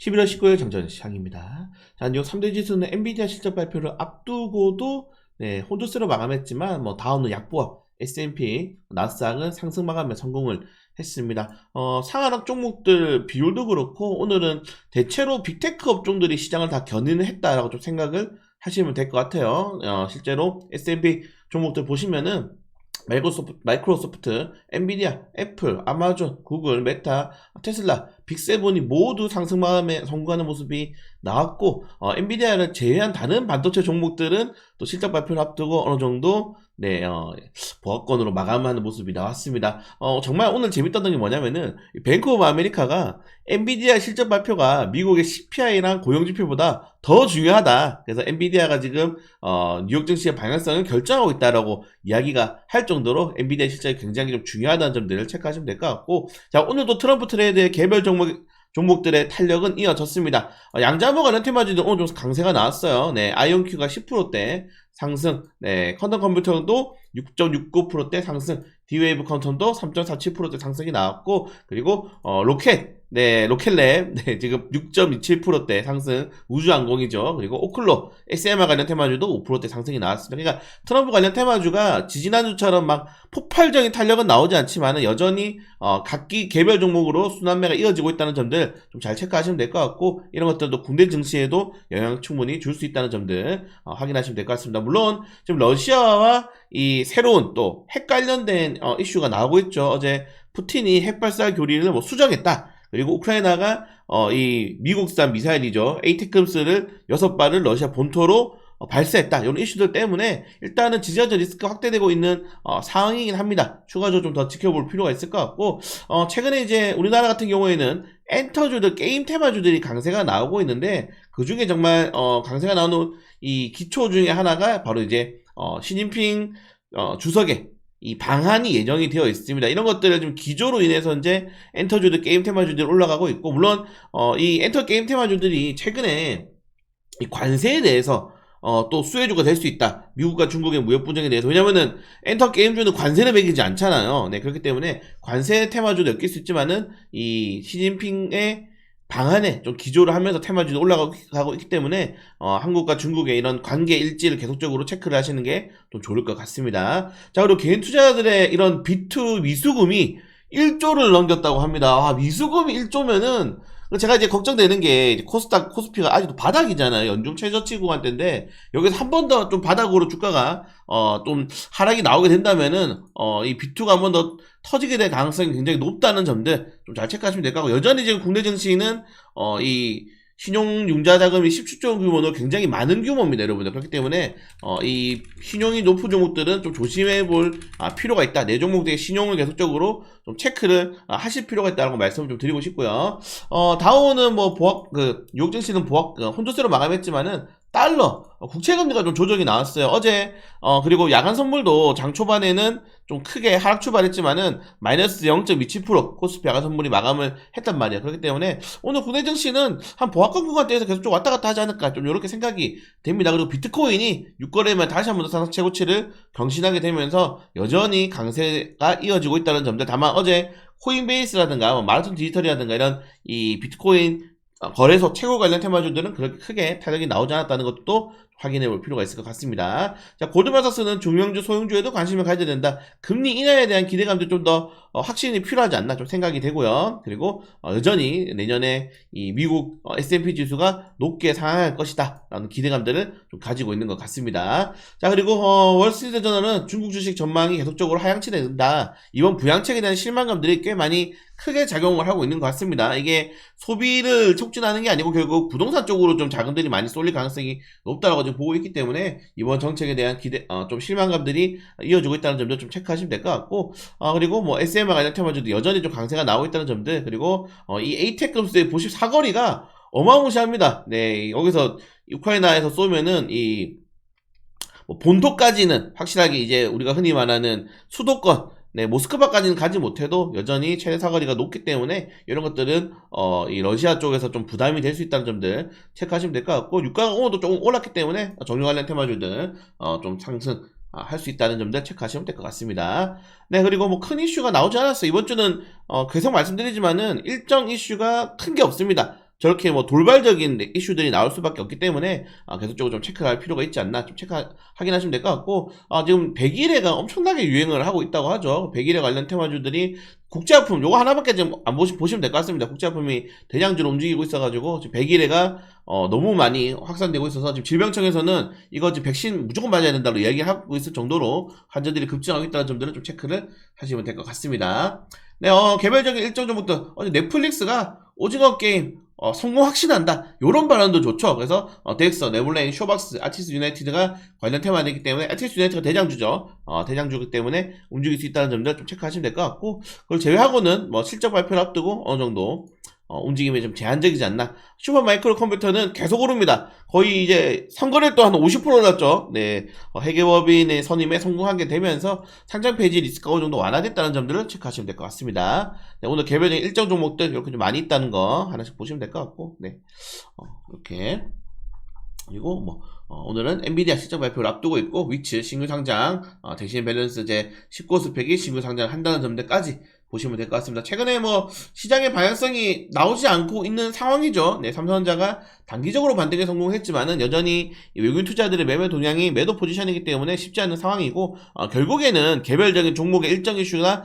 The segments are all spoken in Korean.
11월 19일 정전 시장입니다. 자, 뉴욕 3대 지수는 엔비디아 실적 발표를 앞두고도 호조세로 마감했지만 다운은 약보합, S&P, 나스닥은 상승 마감에 성공을 했습니다. 상하락 종목들 비율도 그렇고 오늘은 대체로 빅테크 업종들이 시장을 다 견인을 했다라고 좀 생각을 하시면 될 것 같아요. 실제로 S&P 종목들 보시면은 마이크로소프트, 엔비디아, 애플, 아마존, 구글, 메타, 테슬라, 빅세븐이 모두 상승 마감에 성공하는 모습이 나왔고, 엔비디아를 제외한 다른 반도체 종목들은 또 실적 발표를 앞두고 어느 정도 보합권으로 마감하는 모습이 나왔습니다. 정말 오늘 재밌던 게 뭐냐면은 뱅크 오브 아메리카가 엔비디아 실적 발표가 미국의 CPI랑 고용지표보다 더 중요하다. 그래서 엔비디아가 지금 뉴욕 증시의 방향성을 결정하고 있다라고 이야기가 할 정도로 엔비디아 실적이 굉장히 좀 중요하다는 점들을 체크하시면 될 것 같고, 자, 오늘도 트럼프 트레이드의 개별 종목들의 탄력은 이어졌습니다. 양자모 관련 테마주들 오늘 좀 강세가 나왔어요. 아이온큐가 10%대 상승, 퀀텀 컴퓨터도 6.69%대 상승, D-Wave 퀀텀도 3.47%대 상승이 나왔고, 그리고 로켓랩 지금 6.27%대 상승, 우주항공이죠. 그리고 오클로 SMR 관련 테마주도 5%대 상승이 나왔습니다. 그러니까 트럼프 관련 테마주가 지지난주처럼 막 폭발적인 탄력은 나오지 않지만 여전히 각기 개별 종목으로 순환매가 이어지고 있다는 점들 좀 잘 체크하시면 될 것 같고, 이런 것들도 국내 증시에도 영향 충분히 줄 수 있다는 점들 확인하시면 될 것 같습니다. 물론 지금 러시아와 이 새로운 또 핵 관련된 이슈가 나오고 있죠. 어제 푸틴이 핵 발사 교리를 수정했다. 그리고 우크라이나가 이 미국산 미사일이죠. 에이테크스를 6발을 러시아 본토로 발사했다. 이런 이슈들 때문에 일단은 지정적 리스크가 확대되고 있는 상황이긴 합니다. 추가적으로 좀 더 지켜볼 필요가 있을 것 같고, 최근에 이제 우리나라 같은 경우에는 엔터주들, 게임 테마주들이 강세가 나오고 있는데, 그 중에 정말 강세가 나오는 이 기초 중에 하나가 바로 이제 시진핑 주석의 이 방한이 예정이 되어 있습니다. 이런 것들을 좀 기조로 인해서 이제 엔터주들, 게임 테마주들이 올라가고 있고, 물론 이 엔터 게임 테마주들이 최근에 이 관세에 대해서 또 수혜주가 될 수 있다. 미국과 중국의 무역 분쟁에 대해서. 왜냐면은 엔터 게임주는 관세를 매기지 않잖아요. 그렇기 때문에 관세 테마주도 엮일 수 있지만은 이 시진핑의 방안에 좀 기조를 하면서 테마주도 올라가고 있기 때문에 한국과 중국의 이런 관계 일지를 계속적으로 체크를 하시는 게 좀 좋을 것 같습니다. 자, 그리고 개인 투자자들의 이런 비투 미수금이 1조를 넘겼다고 합니다. 미수금이 1조면은 제가 이제 걱정되는 게 코스닥, 코스피가 아직도 바닥이잖아요. 연중 최저치 구간대인데 여기서 한 번 더 좀 바닥으로 주가가 좀 하락이 나오게 된다면은 이 비투가 한 번 더 터지게 될 가능성이 굉장히 높다는 점들 좀 잘 체크하시면 될 것 같고, 여전히 지금 국내 증시는 이 신용융자 자금이 17조 원 규모로 굉장히 많은 규모입니다, 여러분들. 그렇기 때문에 이 신용이 높은 종목들은 좀 조심해 볼 필요가 있다. 내 종목들의 신용을 계속적으로 좀 체크를 하실 필요가 있다고 말씀을 좀 드리고 싶고요. 다우는 뉴욕 증시는 혼조세로 마감했지만은 달러 국채금리가 좀 조정이 나왔어요. 어제 그리고 야간 선물도 장 초반에는 좀 크게 하락 출발했지만은 마이너스 0.27% 코스피 야간 선물이 마감을 했단 말이에요. 그렇기 때문에 오늘 국내 증시는 한 보합권 구간대에서 계속 좀 왔다 갔다 하지 않을까, 좀 이렇게 생각이 됩니다. 그리고 비트코인이 6거래만 다시 한번 더 상승 최고치를 경신하게 되면서 여전히 강세가 이어지고 있다는 점들. 다만 어제 코인베이스라든가 마라톤 디지털이라든가 이런 이 비트코인 거래소 최고 관련 테마주들은 그렇게 크게 타격이 나오지 않았다는 것도 확인해 볼 필요가 있을 것 같습니다. 자, 골드만삭스는 중명주, 소형주에도 관심을 가져야 된다. 금리 인하에 대한 기대감도 좀 더 확신이 필요하지 않나 좀 생각이 되고요. 그리고 여전히 내년에 이 미국 S&P 지수가 높게 상승할 것이다 라는 기대감들을 좀 가지고 있는 것 같습니다. 자, 그리고 월스트리트 저널은 중국 주식 전망이 계속적으로 하향치 된다. 이번 부양책에 대한 실망감들이 꽤 많이 크게 작용을 하고 있는 것 같습니다. 이게 소비를 촉진하는 게 아니고 결국 부동산 쪽으로 좀 자금들이 많이 쏠릴 가능성이 높다라고 지금 보고 있기 때문에 이번 정책에 대한 좀 실망감들이 이어지고 있다는 점도 좀 체크하시면 될 것 같고, 그리고 SMR 관련 테마주도 여전히 좀 강세가 나오고 있다는 점들, 그리고 이 에이텍금스의 보시 사거리가 어마무시합니다. 여기서 우크라이나에서 쏘면은 이 본토까지는 확실하게 이제 우리가 흔히 말하는 수도권 모스크바까지는 가지 못해도 여전히 최대 사거리가 높기 때문에 이런 것들은 이 러시아 쪽에서 좀 부담이 될 수 있다는 점들 체크하시면 될 것 같고, 유가가 오늘도 조금 올랐기 때문에 정유 관련 테마주들 좀 상승 할 수 있다는 점들 체크하시면 될 것 같습니다. 그리고 큰 이슈가 나오지 않았어요. 이번 주는 계속 말씀드리지만은 일정 이슈가 큰 게 없습니다. 저렇게 뭐 돌발적인 이슈들이 나올 수밖에 없기 때문에 계속적으로 좀 체크할 필요가 있지 않나 좀 확인하시면 될 것 같고, 지금 100일해가 엄청나게 유행을 하고 있다고 하죠. 100일해 관련 테마주들이 국제화품 요거 하나밖에 지금 안 보시면 될 것 같습니다. 국제화품이 대장주로 움직이고 있어가지고 지금 100일해가 너무 많이 확산되고 있어서 지금 질병청에서는 이거 지금 백신 무조건 맞아야 된다고 이야기하고 있을 정도로 환자들이 급증하고 있다는 점들은 좀 체크를 하시면 될 것 같습니다. 네, 개별적인 일정 정보부터 어제 넷플릭스가 오징어 게임 성공 확신한다 요런 발언도 좋죠. 그래서 덱스터, 네블레인, 쇼박스, 아티스트 유나이티드가 관련 테마이기 때문에 아티스트 유나이티드가 대장주죠. 대장주기 때문에 움직일 수 있다는 점들 좀 체크하시면 될 것 같고, 그걸 제외하고는 뭐 실적 발표를 앞두고 어느 정도 움직임이 좀 제한적이지 않나. 슈퍼 마이크로 컴퓨터는 계속 오릅니다. 거의 이제 선거를 또 한 50% 올랐죠. 네, 회계법인의 선임에 성공하게 되면서 상장 폐지 리스크가 어느 정도 완화됐다는 점들을 체크하시면 될 것 같습니다. 네, 오늘 개별적인 일정 종목들 이렇게 좀 많이 있다는 거 하나씩 보시면 될 것 같고, 네, 이렇게. 그리고 뭐 오늘은 엔비디아 실적 발표를 앞두고 있고, 위치 신규 상장, 대신 밸런스 제 19스펙이 신규 상장한다는 점들까지 보시면 될 것 같습니다. 최근에 뭐 시장의 방향성이 나오지 않고 있는 상황이죠. 네, 삼성전자가 단기적으로 반등에 성공했지만은 여전히 외국인 투자들의 매매 동향이 매도 포지션이기 때문에 쉽지 않은 상황이고, 결국에는 개별적인 종목의 일정 이슈가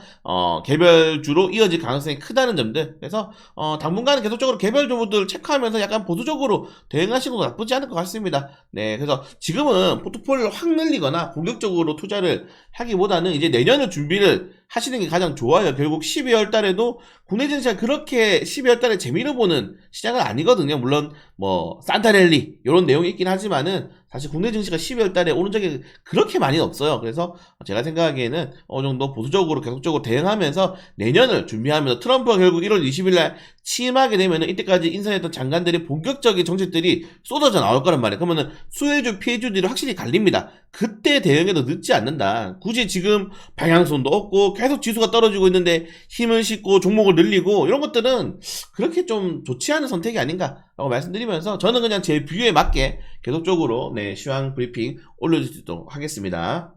개별주로 이어질 가능성이 크다는 점들. 그래서 당분간은 계속적으로 개별 종목들을 체크하면서 약간 보수적으로 대응하시는 거 나쁘지 않을 것 같습니다. 네, 그래서 지금은 포트폴리오를 확 늘리거나 공격적으로 투자를 하기보다는 이제 내년을 준비를 하시는 게 가장 좋아요. 결국 12월 달에도 국내 증시가 그렇게 12월 달에 재미를 보는 시장은 아니거든요. 물론 뭐 산타랠리 이런 내용이 있긴 하지만은 사실 국내 증시가 12월 달에 오른 적이 그렇게 많이 없어요. 그래서 제가 생각하기에는 어느 정도 보수적으로 계속적으로 대응하면서 내년을 준비하면서, 트럼프가 결국 1월 20일 날 취임하게 되면은 이때까지 인선했던 장관들의 본격적인 정책들이 쏟아져 나올 거란 말이에요. 그러면은 수혜주 피해주들이 확실히 갈립니다. 그때 대응해도 늦지 않는다. 굳이 지금 방향성도 없고 계속 지수가 떨어지고 있는데 힘을 싣고 종목을 늘리고 이런 것들은 그렇게 좀 좋지 않은 선택이 아닌가라고 말씀드리면서, 저는 그냥 제 뷰에 맞게 계속적으로 네, 시황 브리핑 올려드리도록 하겠습니다.